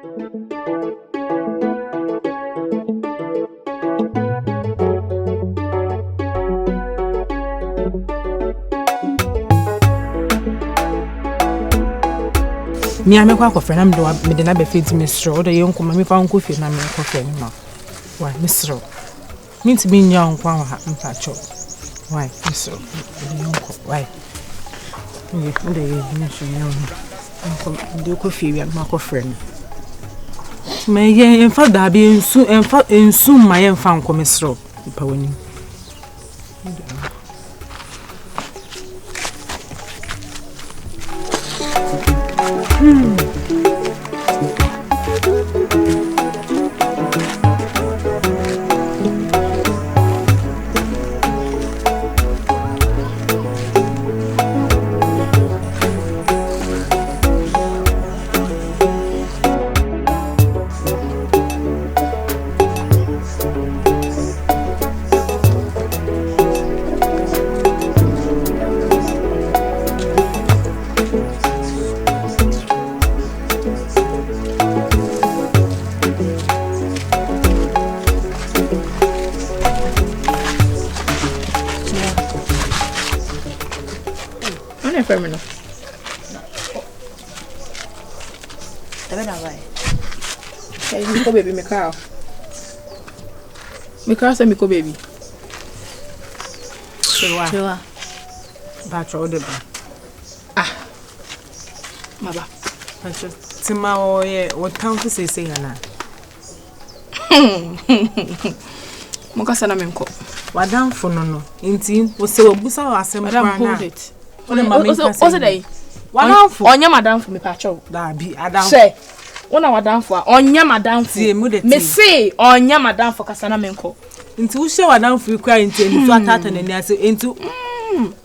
Me am kwa friend am do me de na be fit me stro de yen kuma me fa nko fi na me ko friend no why me stro me ti me nya nkwa ha mfa cho why me stro why me de me so nya nko de ko fi wi ma ko friend me yen fa da bi ensu ma yen fa nko me stro pa woni Feminine. Hey, Miko baby, Mika. Mika say Miko baby. Sure. That's all the Maba. Tima oye, what time to say na? Moka sana memko. Wadam for no. Inti, wo se obusa wa asem Madam hold it. What's day? Onya madam for me pacho. Da bi adam. Say. Wona madam for onya madam for. Me say onya madam for kasana menko. Nti wo hye wadam for kwa nti nti atata nani ase nti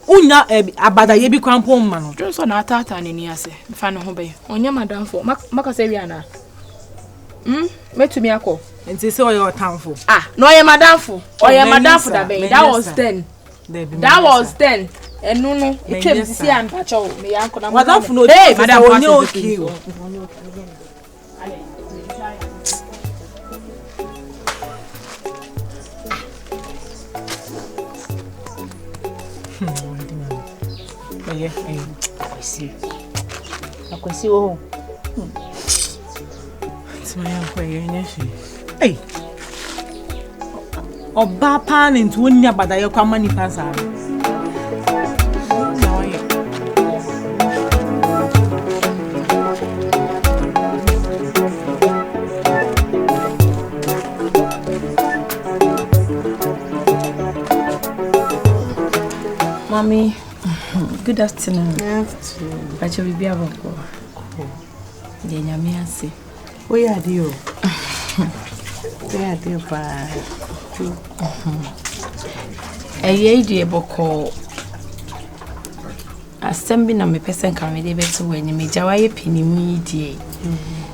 unya abada ye bi kwampo mma no. Jonso na atata nani ase. Fa no ho be. Onya madam for maka say wi ana. Metumi akọ. Nti say oye otamfo. No oye madam for. Oye madam for da be. That was 10. That was 10. No, it came to see and patch out. Me uncle, I'm not for no. Hey, madam, on your kill. I see. I can see. Oh, it's my uncle. Hey, Oba pan into one year, but I come money pass. Mommy, good afternoon. Good afternoon. Bacha bibi abako. Je nyame ase. Where are you? Where are you pa? Eye die boko. Asembi na me person kan me dey beto wani me jawaye pinimu die.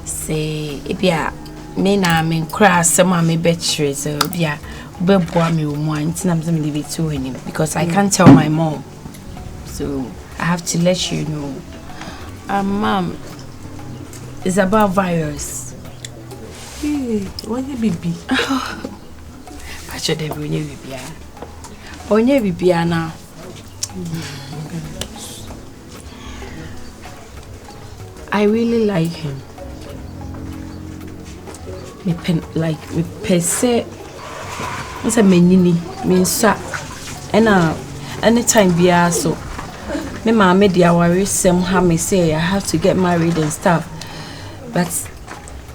Say ebia me na me nkra asem a me betchre so bia beboa me omu anti na me dey beto wani because I can't tell my mom. So I have to let you know. Mom, it's about virus. Hey, what you baby? Pacho dey onye bibia. Onye bibia na. I really like him. Me per se. What's a menini? Me sa. Anytime biya so. Me mama dia worry somehow me say I have to get married and stuff. But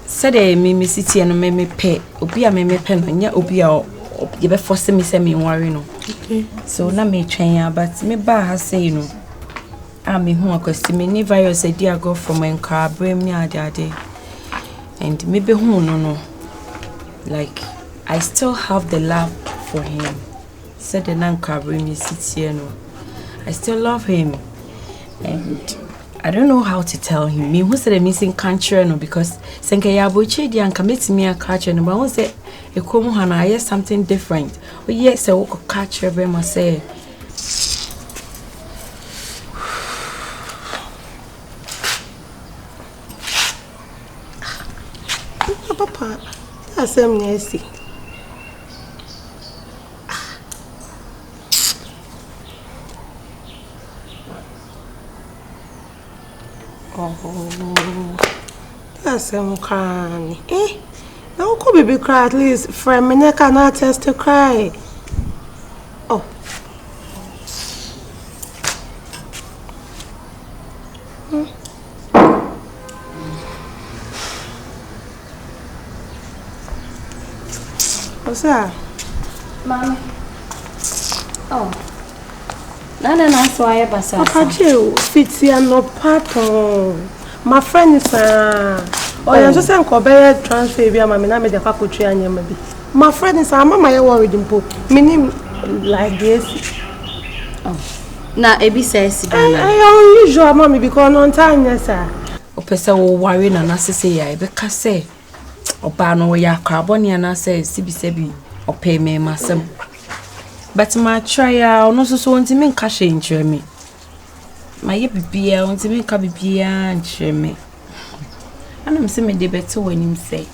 said me city and me pay. Obi a me pen nya obi a you be force me say me worry no. Okay. So na me train ya but me ba ha say you know. Me who akwesti me ni virus e dia go from enka brem ni ade and me be who no like I still have the love for him. Said the nanka brem ni city no. I still love him and I don't know how to tell him. Me who said the missing country no because senke ya bochi dia nka metimi aka no but who say e komu ha na yes something different. Oh yes I will catch everyone say Papa, that's amnesty. Oh, that's crying. Eh? Now could be cry at least. Friend, me cannot test to cry. Oh. What's that? Mommy. Oh. Nana, so I have a son. Papa Joe, Fitzy and no pattern. My friend is oh, you're just saying Kobe transfer via my name, the faculty and your maybe. My friend is a mama, you're worried in Pope. Meaning like this. Oh. Now, Ebi says, I unusual, mommy, because on time, yes, sir. Opesa wo worry na na sese ya ebeka se oba no ya carbon ya na se sibi opay me masem but ma try no so ntimi nka hye nkyere me ma ye bibia ntimi nka bibia nkyere me anam se me de beto wanim say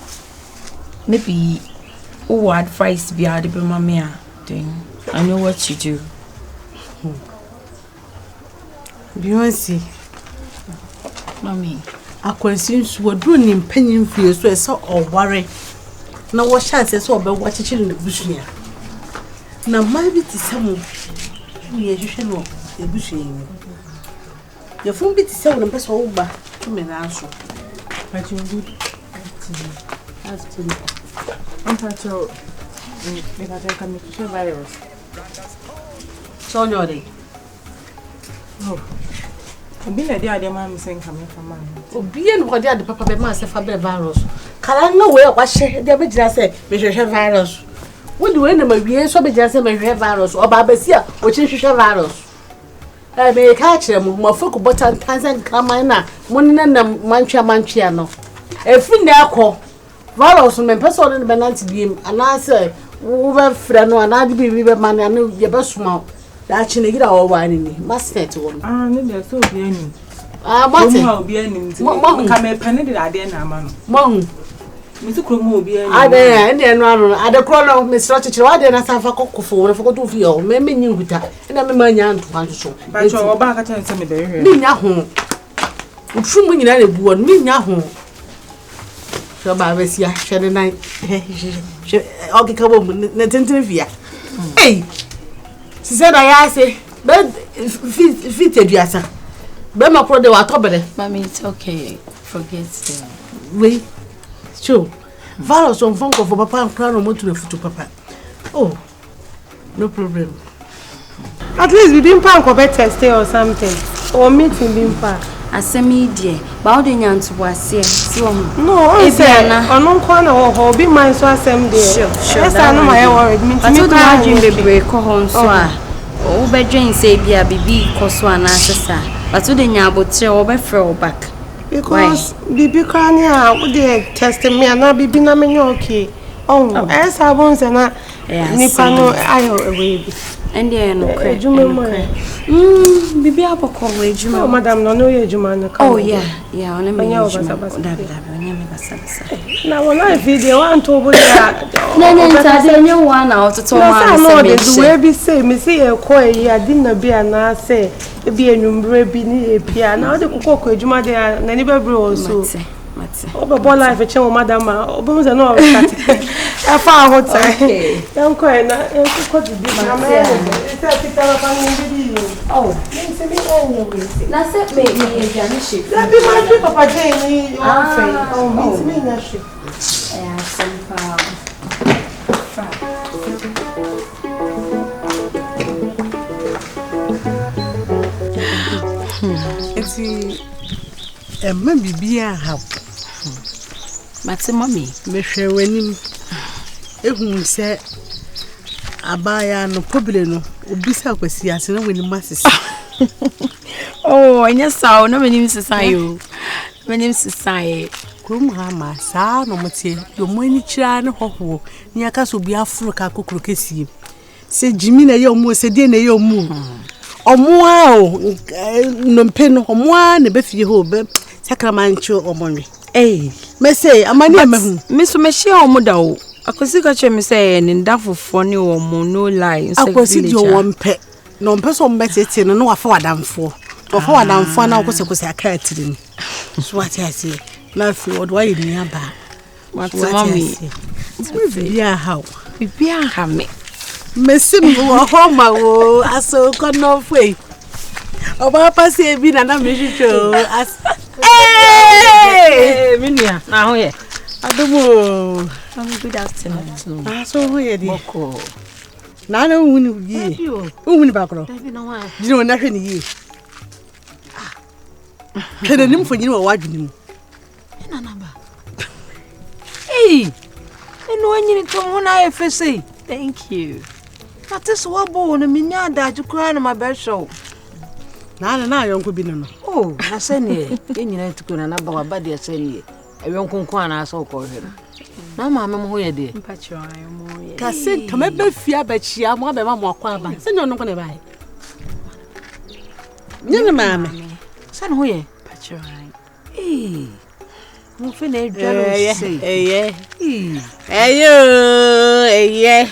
maybe who advice be ade be ma me a doing I know what you do. Beyonce Mommy akwansin so do ni mpanyin fie so ese oware na wo chance so obe wo chichiri na busuya na mai bi ti samu ni ehwehwe no ebusuya ni ya fun bi ti samu na pese wo ba to me na so but you good as to ampacho me ka take me to virus so nyore oh Obi na dia de ma me sen ka me fa ma. Obi en ko dia de papa be ma se fa be virus. Kala na we kwa hye de be gira se me hwehwe virus. Wo de we na ma wie so be gira se me hwehwe virus. Oba ba si a o chi hwehwe virus. Me ka kire mu ma foku botan tansan kraman na mun na mantwa no. Efi na akọ virus me person no be nanti biem ana se wo be fra no ana de bi be man na ye be suma. Da chine gira o wa ni mastet wo ne de so bi ani mate mo bi ani nti ka me pane de ade na ama no mo mi ti kro mo bi ani ade ene no anu ade kro no me sro chichire wa de na sa fa kokofo na fa ko to fi o me nyi huta ina me ma nya nto anso so ba cho oba ka chen se me be hwe mi nya ho utru mu nyina na bu won mi nya ho so ba be sia hwede nan oge ka bo na tintin fia eh she said I say but fit eduasa be ma pro de wa tobere Mommy it's okay forget them we sure virus on phone for papa and crown mo to the futu papa oh no problem At least we didn't pan Kobe test or something. Or meeting being pan. asemi die ba o de nyanto wase si wo No, I say onon kwana ho be my so asem there. Sure. Yes, I know my worried. Me to imagine baby ko hon so a o be dwen say bia bibi ko so ana sesa but o de nya abotre o be frɛ o back because bibi krania wo de test me na bibi na me okay. Oh, yes, I won't say na nipa no ayo away. And there no credit. Bibi aboko we juma. Oh, madam, no ejuma na. Oh yeah, on me ejuma. Dabi me basa. Na wona video wan to bo ya. No, ntade nye one out to ma me say. No, be say me say e ko yi adi na bia na say e bi enwumbre bi ni e pia na o de kokoko ejuma de na ni bebre o so. Oba bola life che mo madam oba mo se no start e fa hotel okay yan ko na e ko di na me e se pita la pa ni bi oh ni se mi o we na se me e ja ni shi la bi ma bi papa je ni o fe oh mi se mi na shi somehow it's ma bibia ha Mate mommy me hwe wanim ehun se abaya no problem no obisa kwasi ase na wanim asese oh anya saw na wanim sesai yo wanim sesai krum ha ma sa no mtie yo mani kira ne hoho ni aka so bia Africa kokoro kesi se jimi na ye omo se die na ye omo omo a o no mpe no omo a ne be fie ho be sakramancho omonwe me say amani amahu. Me so me share omo da o. Akosi ka che me say ne ndafofo ne omo no lie. Akosi di o mpe. No mpe so mbetete no wafa wadamfo. Wafa wadamfo na okose aka atiri. So what I say. Na fi wod wa yini aba. What mommy? Bibia how? Bibia ha me. Mesim wo homa wo aso kono foi. Oba pasi ebi na me hwehwe as. Minia, na ho ye. Adomo. Good afternoon. So ho ye di. Boko. Na na wuni yi. Wuni ba kro. Dabi no wa. Dino na hwe ni yi. Kede nim fanyini wa wadwini mu. Na namba. Hey. Eno anyini to ho na efese. Thank you. That is what bo na minya da jukura na ma show. Na yonko bi no. Oh, na sene. Enyina tukuna na ba ba de sene. Ewonko nko ana aso ko hwere. Na ma mo ho ye de. Mpacho ayo mo ye. Kase tome be fia ba chia mo be ma mo akwa ba. Se nyo nko ne ba. Nyene mama. San ho ye. Mpacho ayo. Mo fe na edwalo sei. Eyo.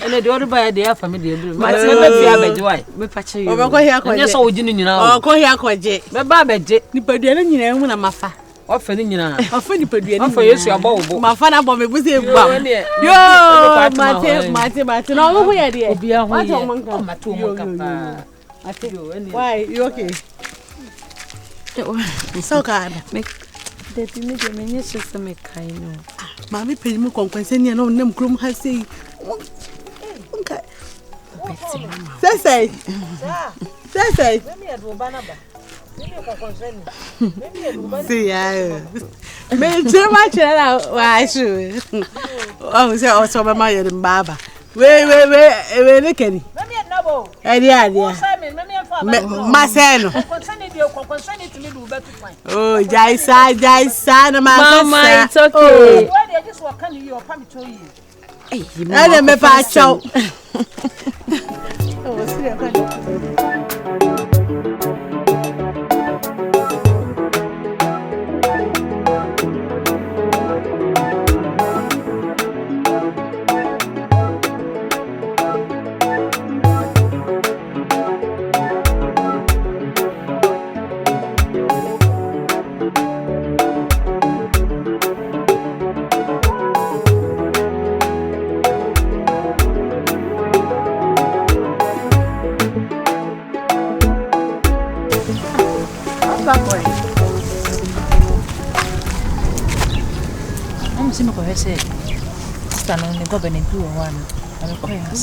Ene de odo ba de afa me de edu. Ma se be fia beje wai. Me pacho yo. Oba ko hia ko je. Nya so wo gini nyina o. Ko hia ko je. Be ba beje. Nipadua na nyina hu na mafa. Ofa ni nyina. Ofa nipadua ni. Ofa Yesu abo wo. Mafa na bo me bu se gba. Yo, mate. No wo ye de. Obi a ho ye. O mate o mo kapa. Mate. Why? You okay? So ka. Depi me de menye chese me kai no. Mami pe mu konkwense ni na onam krom ha sei. Okay. Say. Me e do ba na ba. Me konkwense ni. See ya. Me jema chela wa shu. Oh, say o so ba ma ye mbaba. We ne keni. Me na bo. Adi. Maseno. Oh, Jaisa, no Mama, it's okay. Why they just walk on you or come to you? I me pacho.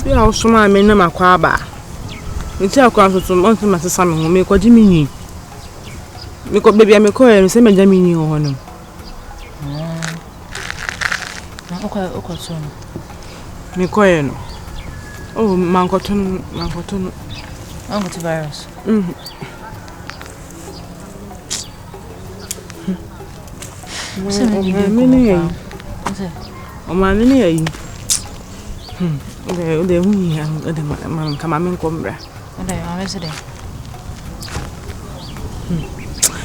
Ya osuma me na makwa ba. Nti akwa soso mo nti masesa me ho me kwaji minyi. Me ko bebia me ko e se meja minyi ho no. Na okwa so no. Me ko e no. Oh, mankoto. Angoto virus. Omani yi. Ode hu ya, ode man kama men kombra. Ode ya wese de.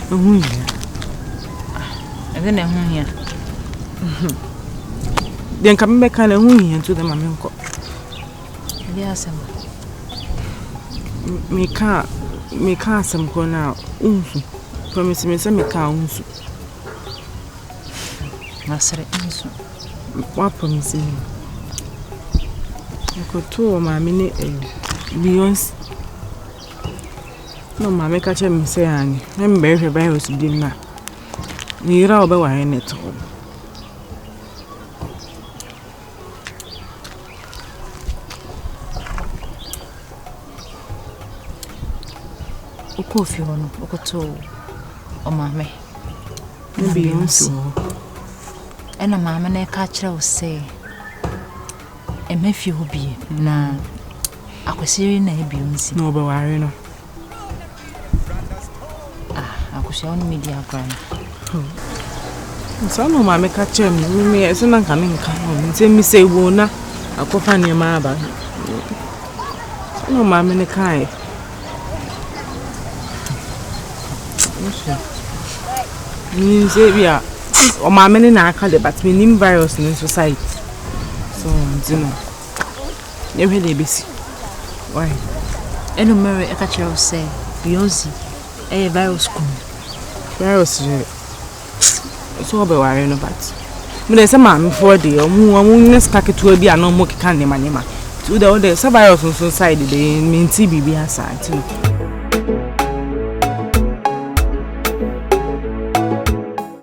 Hu ya. Ede na hu ya. Den kama be kana hu ya to de ma men ko. Ede asem. Me ka asem ko na unsu. Promise me say me ka unsu. Masere unsu. What promise me? Ko to ma me ne Beyonce. No ma me ka che me say ani. Na me be hwe ba hosu di na. Ni ra oba wa ne to. Okofi hono, okoto o ma me. Ni Beyonce. Ena mama na ka kire wo se emefi obi na akwesiri na Beyonce No ba ware no. Akwesiri on media grand. So no ma me ka chem me ese na nka nka no nti mi se wo na akofa ne ma aba. No ma me ne kai. Ni se bia o ma me na aka de but me nim virus in society. So, you know. Never dey busy. Why? Eno Mary e ka kire say Beyonce virus kum. Virus so be worry no but. Me dey say ma for dey omu nes ka ketu bi ana mo keka nema. To the other virus on society dey mean TB bi asa, you know.